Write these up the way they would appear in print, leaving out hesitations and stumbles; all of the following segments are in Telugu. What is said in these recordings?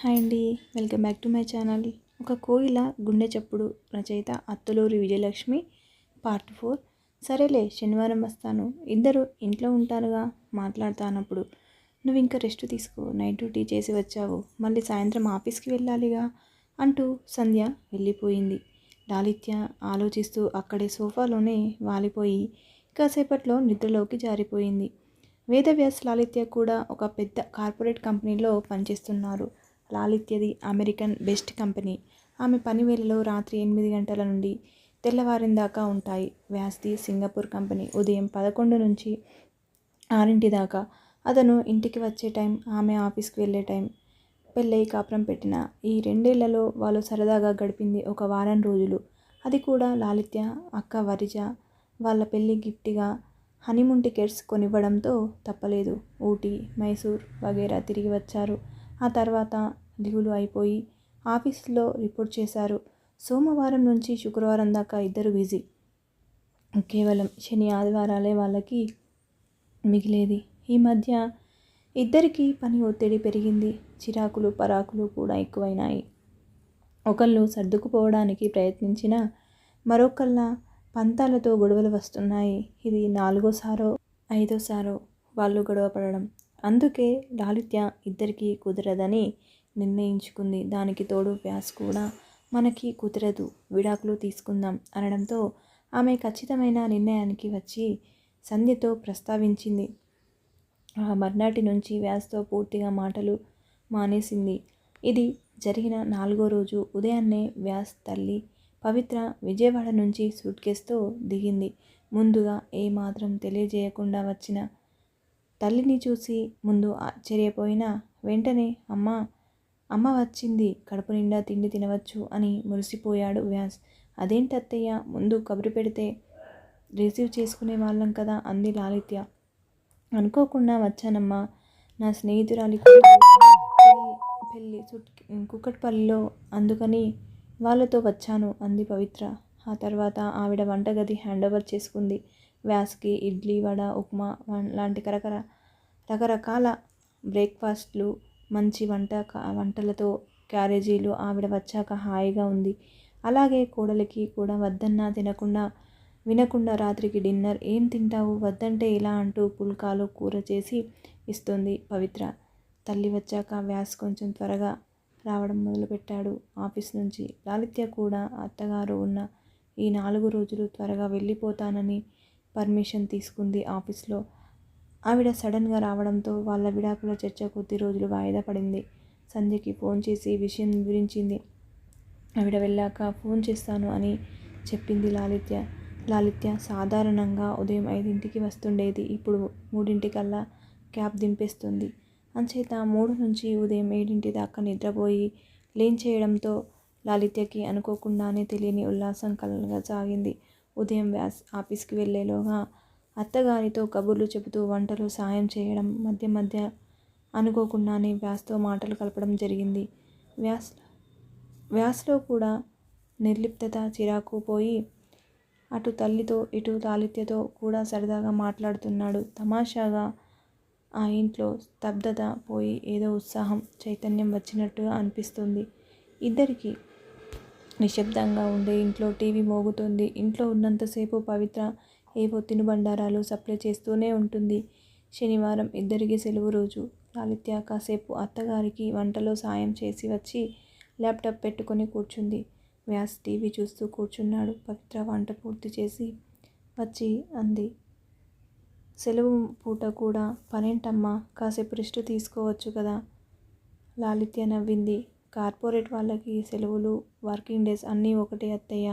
హాయ్ అండి. Welcome back to my channel. ఒక కోయిల గుండె చప్పుడు. రచయిత అత్తులూరి విజయలక్ష్మి. పార్ట్ 4. సరేలే, శనివారం వస్తాను. ఇద్దరు ఇంట్లో ఉంటారుగా, మాట్లాడతానప్పుడు. నువ్వు ఇంకా రెస్ట్ తీసుకో. నైట్ డ్యూటీ చేసి వచ్చావు, మళ్ళీ సాయంత్రం ఆఫీస్కి వెళ్ళాలిగా అంటూ సంధ్య వెళ్ళిపోయింది. లాలిత్య ఆలోచిస్తూ అక్కడే సోఫాలోనే వాలిపోయి కాసేపట్లో నిద్రలోకి జారిపోయింది. వేదవ్యాస్ లాలిత్య కూడా ఒక పెద్ద కార్పొరేట్ కంపెనీలో పనిచేస్తున్నారు. లాలిత్యది అమెరికన్ బెస్ట్ కంపెనీ. ఆమె పని వేళలో రాత్రి 8 గంటల నుండి తెల్లవారిన దాకా ఉంటాయి. వ్యాస్ది సింగపూర్ కంపెనీ. ఉదయం 11 నుంచి 6 దాకా. అతను ఇంటికి వచ్చే టైం, ఆమె ఆఫీస్కి వెళ్ళే టైం. పెళ్ళై కాపురం పెట్టిన ఈ 2 ఏళ్లలో వాళ్ళు సరదాగా గడిపింది ఒక వారం రోజులు. అది కూడా లాలిత్య అక్క వరిజ వాళ్ళ పెళ్ళి గిఫ్ట్గా హనీమూన్ టికెట్స్ కొనివ్వడంతో తప్పలేదు. ఊటీ, మైసూర్ వగైరా తిరిగి వచ్చారు. ఆ తర్వాత లీవులు అయిపోయి ఆఫీసులో రిపోర్ట్ చేశారు. సోమవారం నుంచి శుక్రవారం దాకా ఇద్దరు బిజీ. కేవలం శని ఆదివారాలే వాళ్ళకి మిగిలేది. ఈ మధ్య ఇద్దరికీ పని ఒత్తిడి పెరిగింది. చిరాకులు పరాకులు కూడా ఎక్కువైనాయి. ఒకళ్ళు సర్దుకుపోవడానికి ప్రయత్నించినా మరొకళ్ళ పంతాలతో గొడవలు వస్తున్నాయి. ఇది 4సారో 5సారో వాళ్ళు గొడవ పడడం. అందుకే లాలిత్య ఇద్దరికీ కుదరదని నిర్ణయించుకుంది. దానికి తోడు వ్యాస్ కూడా మనకి కుదరదు, విడాకులు తీసుకుందాం అనడంతో ఆమె ఖచ్చితమైన నిర్ణయానికి వచ్చి సంధ్యతో ప్రస్తావించింది. ఆ మర్నాటి నుంచి వ్యాస్తో పూర్తిగా మాటలు మానేసింది. ఇది జరిగిన 4వ రోజు ఉదయాన్నే వ్యాస్ తల్లి పవిత్ర విజయవాడ నుంచి సూట్ కేసుతో దిగింది. ముందుగా ఏమాత్రం తెలియజేయకుండా వచ్చిన తల్లిని చూసి ముందు ఆశ్చర్యపోయినా వెంటనే అమ్మ వచ్చింది, కడుపు నిండా తిండి తినవచ్చు అని మురిసిపోయాడు వ్యాస్. అదేంటత్తయ్య, ముందు కబురు పెడితే రిసీవ్ చేసుకునే వాళ్ళం కదా అంది లాలిత్య. అనుకోకుండా వచ్చానమ్మా, నా స్నేహితురాలి పెళ్ళి కుక్కట్పల్లిలో, అందుకని వాళ్ళతో వచ్చాను అంది పవిత్ర. ఆ తర్వాత ఆవిడ వంటగది హ్యాండోవర్ చేసుకుంది. వ్యాస్కి ఇడ్లీ, వడ, ఉప్మా లాంటి రకరకాల బ్రేక్ఫాస్ట్లు, మంచి వంటలతో క్యారేజీలు ఆవిడ వచ్చాక హాయిగా ఉంది. అలాగే కోడలికి కూడా వద్దన్నా వినకుండా రాత్రికి డిన్నర్ ఏం తింటావు, వద్దంటే ఇలా అంటూ పుల్కాలు కూర చేసి ఇస్తుంది పవిత్ర. తల్లి వచ్చాక వ్యాస్ కొంచెం త్వరగా రావడం మొదలుపెట్టాడు ఆఫీస్ నుంచి. లాలిత్య కూడా అత్తగారు ఉన్న ఈ 4 రోజులు త్వరగా వెళ్ళిపోతానని పర్మిషన్ తీసుకుంది ఆఫీస్లో. ఆవిడ సడన్గా రావడంతో వాళ్ళ విడాకుల చర్చ కొద్ది రోజులు వాయిదా పడింది. సంధ్యకి ఫోన్ చేసి విషయం వివరించింది. ఆవిడ వెళ్ళాక ఫోన్ చేస్తాను అని చెప్పింది లాలిత్య సాధారణంగా ఉదయం 5ంటికి వస్తుండేది. ఇప్పుడు 3ంటికల్లా క్యాబ్ దింపేస్తుంది. అంచేత 3 నుంచి ఉదయం 7 దాకా నిద్రపోయి లేంచేయడంతో లాలిత్యకి అనుకోకుండానే తెలియని ఉల్లాసం కలగసాగింది. ఉదయం వ్యాస్ ఆఫీస్కి వెళ్ళేలోగా అత్తగారితో కబుర్లు చెబుతూ వంటలో సాయం చేయడం, మధ్య మధ్య అనుకోకుండానే వ్యాస్తో మాటలు కలపడం జరిగింది. వ్యాస్లో కూడా నిర్లిప్తత, చిరాకు పోయి అటు తల్లితో ఇటు లాలిత్యతో కూడా సరదాగా మాట్లాడుతున్నాడు. తమాషాగా ఆ ఇంట్లో స్తబ్దత పోయి ఏదో ఉత్సాహం, చైతన్యం వచ్చినట్టుగా అనిపిస్తుంది ఇద్దరికీ. నిశ్శబ్దంగా ఉండే ఇంట్లో టీవీ మోగుతోంది. ఇంట్లో ఉన్నంతసేపు పవిత్ర ఏవో తినుబండారాలు సప్లై చేస్తూనే ఉంటుంది. శనివారం ఇద్దరికీ సెలవు రోజు. లాలిత్య కాసేపు అత్తగారికి వంటలో సాయం చేసి వచ్చి ల్యాప్టాప్ పెట్టుకొని కూర్చుంది. వ్యాస్ టీవీ చూస్తూ కూర్చున్నాడు. పవిత్ర వంట పూర్తి చేసి వచ్చి అంది, సెలవు పూట కూడా పనేంటమ్మా, కాసేపు రెస్ట్ తీసుకోవచ్చు కదా. లాలిత్య నవ్వింది. కార్పొరేట్ వాళ్ళకి సెలవులు, వర్కింగ్ డేస్ అన్నీ ఒకటే అత్తయ్య.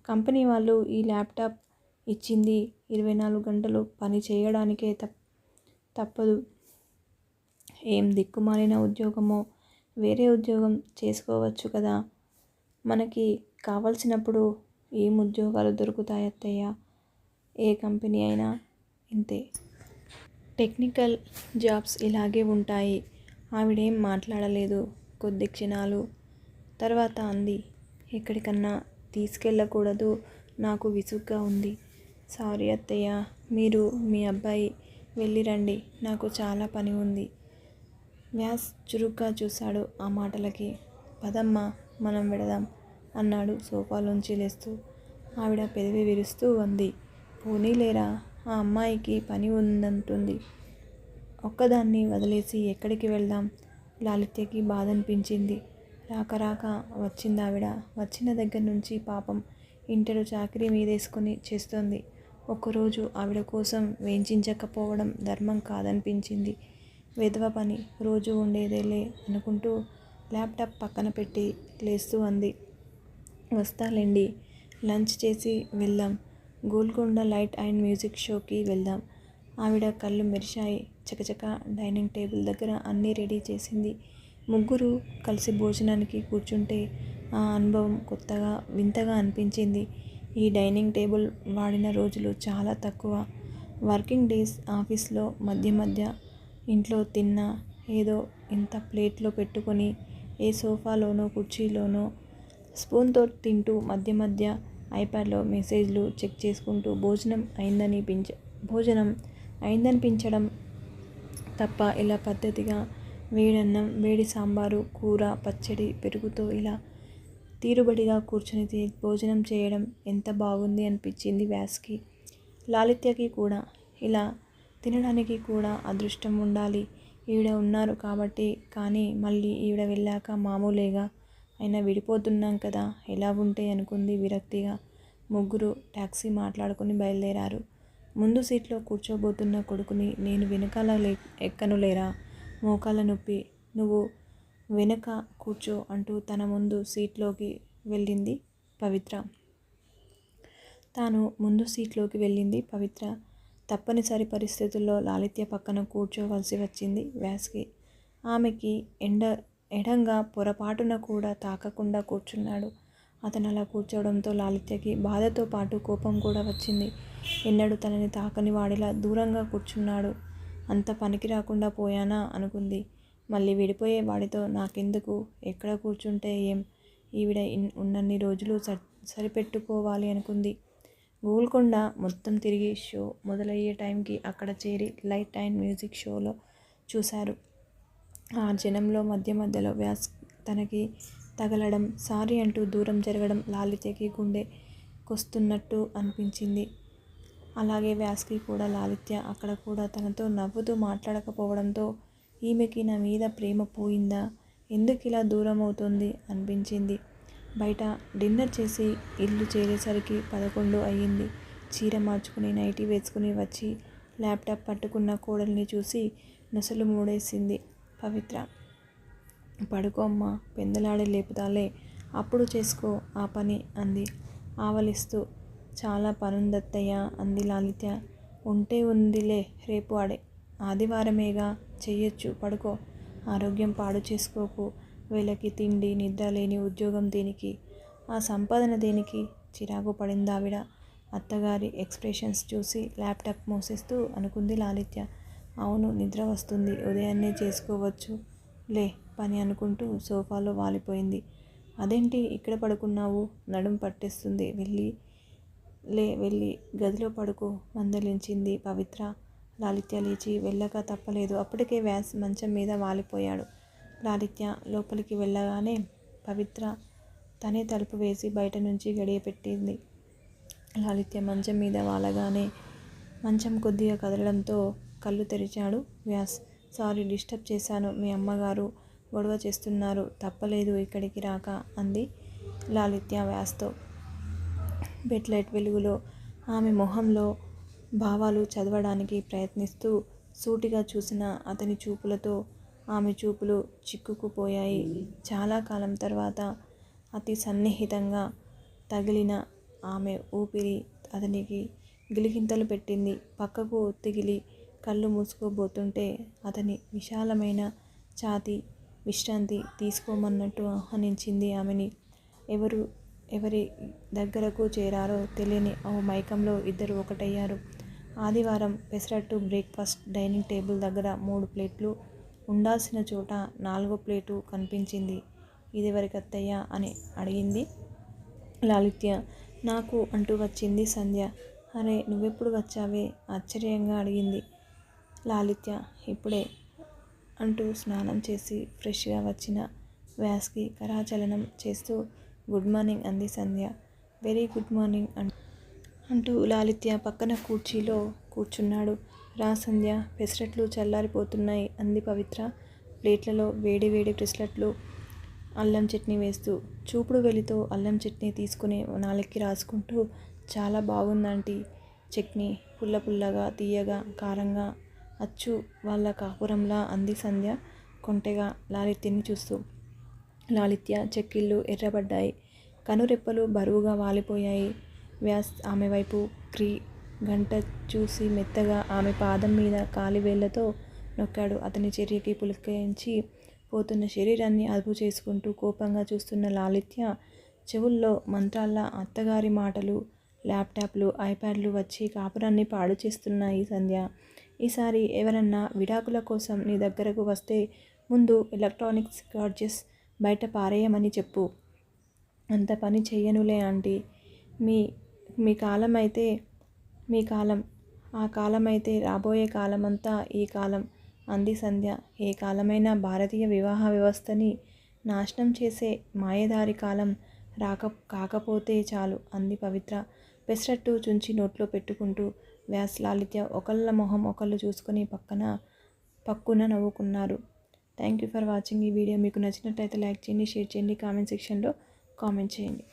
కంపెనీ వాళ్ళు ఈ ల్యాప్టాప్ ఇచ్చింది 24 గంటలు పని చేయడానికే, తప్పదు. ఏం దిక్కుమాలిన ఉద్యోగమో, వేరే ఉద్యోగం చేసుకోవచ్చు కదా. మనకి కావలసినప్పుడు ఏం ఉద్యోగాలు దొరుకుతాయి అత్తయ్య, ఏ కంపెనీ అయినా ఇంతే. టెక్నికల్ జాబ్స్ ఇలాగే ఉంటాయి. ఆవిడేం మాట్లాడలేదు కొద్ది క్షణాలు. తర్వాత అంది, ఎక్కడికన్నా తీసుకెళ్ళకూడదు, నాకు విసుగ్గా ఉంది. సారీ అత్తయ్య, మీరు మీ అబ్బాయి వెళ్ళిరండి, నాకు చాలా పని ఉంది. వ్యాస్ చురుగ్గా చూశాడు ఆ మాటలకి. పదమ్మా, మనం వెడదాం అన్నాడు సోఫాలోంచి లేస్తూ. ఆవిడ పెదవి విరుస్తూ అంది. పోనీలేరా, ఆ అమ్మాయికి పని ఉందంటుంది. ఒక్కదాన్ని వదిలేసి ఎక్కడికి వెళ్దాం? లాలిత్యకి బాధనిపించింది. రాక రాక వచ్చిందావిడ. వచ్చిన దగ్గర నుంచి పాపం ఇంటెడు చాకిరీ మీదేసుకుని చేస్తోంది. ఒక్కరోజు ఆవిడ కోసం వేంచించకపోవడం ధర్మం కాదనిపించింది. వెధవ పని రోజూ ఉండేదేలే అనుకుంటూ ల్యాప్టాప్ పక్కన పెట్టి లేస్తూ అంది. వస్తాలేండి, లంచ్ చేసి వెళ్దాం. గోల్కొండ లైట్ అండ్ మ్యూజిక్ షోకి వెళ్దాం. ఆవిడ కళ్ళు మెరిశాయి. చకచక డైనింగ్ టేబుల్ దగ్గర అన్నీ రెడీ చేసింది. ముగ్గురు కలిసి భోజనానికి కూర్చుంటే ఆ అనుభవం కొత్తగా వింతగా అనిపించింది. ఈ డైనింగ్ టేబుల్ వాడిన రోజులు చాలా తక్కువ. వర్కింగ్ డేస్ ఆఫీస్లో మధ్య మధ్య, ఇంట్లో తిన్నా ఏదో ఇంత ప్లేట్లో పెట్టుకొని ఏ సోఫాలోనో కుర్చీలోనో స్పూన్తో తింటూ మధ్య మధ్య ఐప్యాడ్లో మెసేజ్లు చెక్ చేసుకుంటూ భోజనం అయిందనిపించడం తప్ప ఇలా పద్ధతిగా వేడన్నం, వేడి సాంబారు, కూర, పచ్చడి, పెరుగుతో ఇలా తీరుబడిగా కూర్చుని భోజనం చేయడం ఎంత బాగుంది అనిపించింది వ్యాస్కి. లాలిత్యకి కూడా. ఇలా తినడానికి కూడా అదృష్టం ఉండాలి. ఈవిడ ఉన్నారు కాబట్టి. కానీ మళ్ళీ ఈవిడ వెళ్ళాక మామూలేగా. అయినా విడిపోతున్నాం కదా, ఎలా ఉంటే అనుకుంది విరక్తిగా. ముగ్గురు టాక్సీ మాట్లాడుకుని బయలుదేరారు. ముందు సీట్లో కూర్చోబోతున్న కొడుకుని నేను వెనకాల ఎక్కనులేరా, మోకాళ్ళ నొప్పి, నువ్వు వెనక కూర్చో అంటూ తన ముందు సీట్లోకి వెళ్ళింది పవిత్ర. తాను ముందు సీట్లోకి వెళ్ళింది పవిత్ర. తప్పనిసరి పరిస్థితుల్లో లాలిత్య పక్కన కూర్చోవలసి వచ్చింది వ్యాస్కి. ఆమెకి ఎడంగా పొరపాటున కూడా తాకకుండా కూర్చున్నాడు. అతను అలా కూర్చోవడంతో లాలిత్యకి బాధతో పాటు కోపం కూడా వచ్చింది. ఎన్నడూ తనని తాకని వాడిలా దూరంగా కూర్చున్నాడు. అంత పనికి రాకుండా పోయానా అనుకుంది. మళ్ళీ విడిపోయే వాడితో నాకెందుకు, ఎక్కడ కూర్చుంటే ఏం, ఈవిడ ఉన్నన్ని రోజులు సరిపెట్టుకోవాలి అనుకుంది. గోల్కొండ మొత్తం తిరిగి షో మొదలయ్యే టైంకి అక్కడ చేరి లైట్ అండ్ మ్యూజిక్ షోలో చూశారు. ఆ జనంలో మధ్య మధ్యలో వ్యాస్ తనకి తగలడం, సారీ అంటూ దూరం జరగడం లాలిత్యకి గుండె కొస్తున్నట్టు అనిపించింది. అలాగే వ్యాస్కి కూడా. లాలిత్య అక్కడ కూడా తనతో నవ్వుతూ మాట్లాడకపోవడంతో ఈమెకి నా మీద ప్రేమ పోయిందా, ఎందుకిలా దూరం అవుతోంది అనిపించింది. బయట డిన్నర్ చేసి ఇల్లు చేరేసరికి 11 అయ్యింది. చీర మార్చుకుని నైటీ వేసుకుని వచ్చి ల్యాప్టాప్ పట్టుకున్న కోడల్ని చూసి నొసలు మూడేసింది పవిత్ర. పడుకో అమ్మా, పెందలాడే లేపుతాలే, అప్పుడు చేసుకో ఆ పని అంది ఆవలిస్తూ. చాలా పనుందత్తయ్య అంది లాలిత్య. ఉంటే ఉందిలే, రేపు ఆదివారమేగా, చెయ్యొచ్చు, పడుకో. ఆరోగ్యం పాడు చేసుకోకు. వేళకి తిండి నిద్ర లేని ఉద్యోగం దేనికి, ఆ సంపాదన దేనికి? చిరాకు పడిందావిడ. అత్తగారి ఎక్స్ప్రెషన్స్ చూసి ల్యాప్టాప్ మూసేస్తూ అనుకుంది లాలిత్య. అవును, నిద్ర వస్తుంది, ఉదయాన్నే చేసుకోవచ్చు లే పని అనుకుంటూ సోఫాలో వాలిపోయింది. అదేంటి ఇక్కడ పడుకున్నావు, నడుం పట్టేస్తుంది, వెళ్ళి గదిలో పడుకో మందలించింది పవిత్ర. లాలిత్య లేచి వెళ్ళక తప్పలేదు. అప్పటికే వ్యాస్ మంచం మీద వాలిపోయాడు. లాలిత్య లోపలికి వెళ్ళగానే పవిత్ర తనే తలుపు వేసి బయట నుంచి గడియ పెట్టింది. లాలిత్య మంచం మీద వాలగానే మంచం కొద్దిగా కదలడంతో కళ్ళు తెరిచాడు వ్యాస్. సారీ, డిస్టర్బ్ చేశాను, మీ అమ్మగారు గొడవ చేస్తున్నారు, తప్పలేదు ఇక్కడికి రాక అంది లాలిత్య వ్యాస్తో. బెడ్ లైట్ వెలుగులో ఆమె మొహంలో భావాలు చదవడానికి ప్రయత్నిస్తూ సూటిగా చూసిన అతని చూపులతో ఆమె చూపులు చిక్కుకుపోయాయి. చాలా కాలం తర్వాత అతి సన్నిహితంగా తగిలిన ఆమె ఊపిరి అతనికి గిలిగింతలు పెట్టింది. పక్కకు ఒత్తిగిలి కళ్ళు మూసుకోబోతుంటే అతని విశాలమైన ఛాతీ విశ్రాంతి తీసుకోమన్నట్టు ఆహ్వానించింది ఆమెని. ఎవరి దగ్గరకు చేరారో తెలియని ఓ మైకంలో ఇద్దరు ఒకటయ్యారు. ఆదివారం పెసరట్టు బ్రేక్ఫాస్ట్. డైనింగ్ టేబుల్ దగ్గర 3 ప్లేట్లు ఉండాల్సిన చోట 4వ ప్లేటు కనిపించింది. ఇదెవరికత్తయ్యా అని అడిగింది లాలిత్య. నాకు అంటూ వచ్చింది సంధ్య. అరే, నువ్వెప్పుడు వచ్చావే ఆశ్చర్యంగా అడిగింది లాలిత్య. ఇప్పుడే అంటూ స్నానం చేసి ఫ్రెష్గా వచ్చిన వ్యాస్కి కరాచలనం చేస్తూ గుడ్ మార్నింగ్ అంది సంధ్య. వెరీ గుడ్ మార్నింగ్ అంటూ లాలిత్య పక్కన కుర్చీలో కూర్చున్నాడు. రా సంధ్య, పెసరట్లు చల్లారిపోతున్నాయి అంది పవిత్ర ప్లేట్లలో వేడి వేడి పెసరట్లు అల్లం చట్నీ వేస్తూ. చూపుడు వెలితో అల్లం చట్నీ తీసుకుని నాలుక్కి రాసుకుంటూ చాలా బాగుందంటీ. చట్నీ పుల్ల పుల్లగా, తీయగా, కారంగా, అచ్చు వాళ్ళ కాపురంలా అంది సంధ్య కొంటెగా లాలిత్యని చూస్తూ. లాలిత్య చెక్కిళ్ళు ఎర్రబడ్డాయి. కనురెప్పలు బరువుగా వాలిపోయాయి. వ్యాస్ ఆమె వైపు గంట చూసి మెత్తగా ఆమె పాదం మీద కాలివేళ్లతో నొక్కాడు. అతని చర్యకి పులకించి పోతున్న శరీరాన్ని అదుపు చేసుకుంటూ కోపంగా చూస్తున్న లాలిత్య చెవుల్లో మంత్రాల్లా అత్తగారి మాటలు, ల్యాప్టాప్లు, ఐప్యాడ్లు వచ్చి కాపురాన్ని పాడు చేస్తున్నాయి సంధ్య. ఈసారి ఎవరన్నా విడాకుల కోసం నీ దగ్గరకు వస్తే ముందు ఎలక్ట్రానిక్స్ గాడ్జెట్స్ బయట పారేయమని చెప్పు. అంత పని చెయ్యనులే ఆంటీ. మీ కాలమైతే మీ కాలం, ఆ కాలమైతే రాబోయే కాలమంతా ఈ కాలం అంది సంధ్య. ఏ కాలమైనా భారతీయ వివాహ వ్యవస్థని నాశనం చేసే మాయదారి కాలం కాకపోతే చాలు అంది పవిత్ర పెసరట్టు చుంచి నోట్లో పెట్టుకుంటూ. వ్యాస్, లాలిత్య ఒకళ్ళ మొహం ఒకళ్ళు చూసుకొని పక్కున నవ్వుకున్నారు. Thank you for watching. ఈ వీడియో మీకు నచ్చినట్లయితే లైక్ చేయండి, షేర్ చేయండి, కామెంట్ సెక్షన్లో కామెంట్ చేయండి.